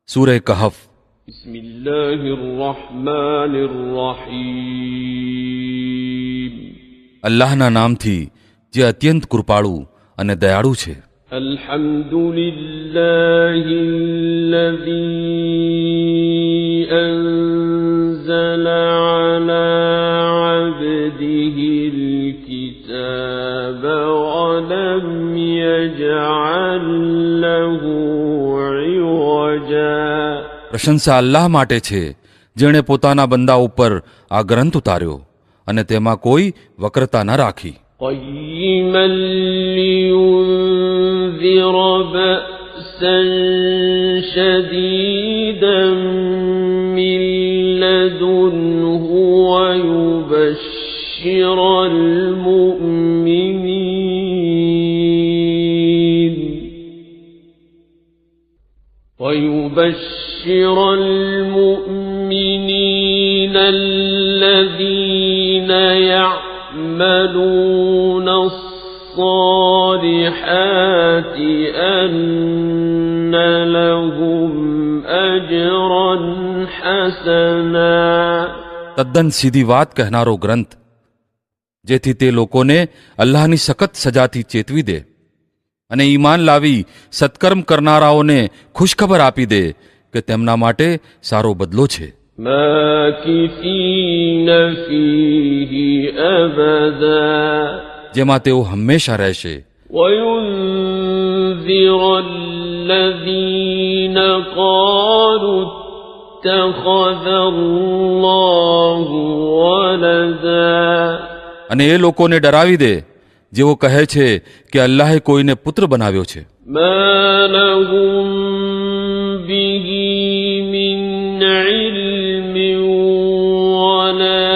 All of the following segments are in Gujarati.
सूरह कहफ। बिस्मिल्लाहिर्रहमानिर्रहीम। अल्लाहना नामथी જે અત્યંત કૃપાળુ અને દયાળુ છે। અલ્હમ્દુલિલ્લાહિલ્લઝી અંઝલા અલા અબ્દિહિલ કિતાબ વલમ યજઅલ લહુ ઇવજા। પ્રશંસા અલ્લાહ માટે છે જેણે પોતાના બંદા ઉપર આ ગ્રંથ ઉતાર્યો અને તેમાં કોઈ વક્રતા ન રાખી। قيما لينذر بأسا شديدا من لدنه ويبشر المؤمنين الذين يعملون الصالحات أن لهم أجرا حسنا। તદ્દન સીધી વાત કહેનારો ગ્રંથ, જેથી તે લોકોને અલ્લાહની સખત સજાથી ચેતવી દે અને ઈમાન લાવી સત્કર્મ કરનારાઓને ખુશખબર આપી દે કે તેમના માટે સારો બદલો છે। ماكثين فيه أبدا જેમાં તેઓ હંમેશા રહેશે। وينذر الذين قالوا اتخذ الله ولدا અને એ લોકોને ડરાવી દે જેઓ કહે છે કે અલ્લાહે કોઈને પુત્ર બનાવ્યો છે। ما لهم به من علم ولا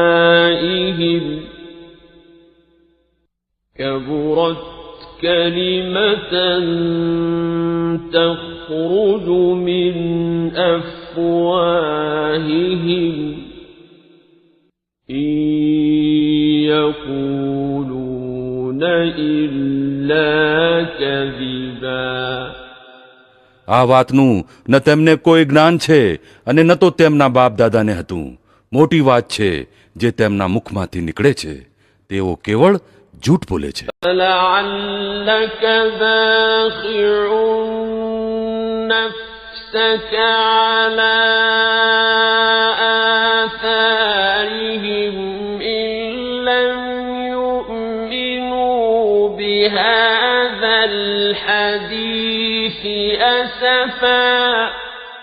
لآبائهم كبرت كلمة تخرج من أفواههم إن يقولون إلا كذبا। આ વાતનું ન તેમને કોઈ જ્ઞાન છે અને ન તો તેમના બાપ દાદાને હતું। મોટી વાત છે જે તેમના મુખમાંથી નીકળે છે, તેઓ કેવળ જૂઠ બોલે છે। لعلك باخع نفسك على آثارهم إن لم يؤمنوا بهذا الحديث أسفا।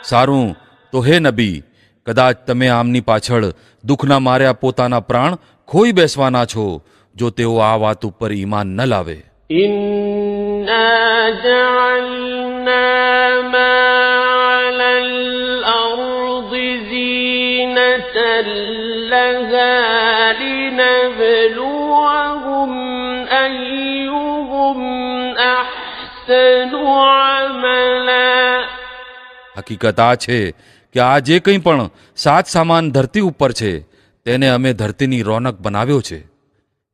સારું તો હે નબી, કદાચ તમે આમની પાછળ દુઃખના માર્યા પોતાના પ્રાણ ખોઈ બેસવાના છો જો તેઓ આ વાત ઉપર ઈમાન ન લાવે। إنا جعلنا ما على الأرض زينة لها لنبلوهم أيهم أحسن عملا। હકીકત આ છે કે આ જે કંઈ પણ સાત સામાન ધરતી ઉપર છે તેને અમે ધરતીની રોનક બનાવ્યો છે,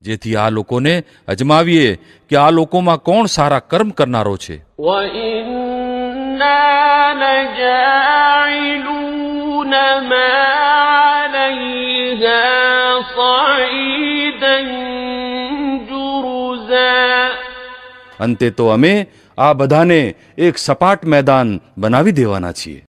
જેથી આ લોકોને અજમાવીએ કે આ લોકોમાં કોણ સારા કર્મ કરનારો છે। وَإِنَّا لَجَاعِلُونَ مَا عَلَيْهَا صَعِيدًا جُرُزًا। અંતે તો અમે આ બધાને એક સપાટ મેદાન બનાવી દેવાના છીએ।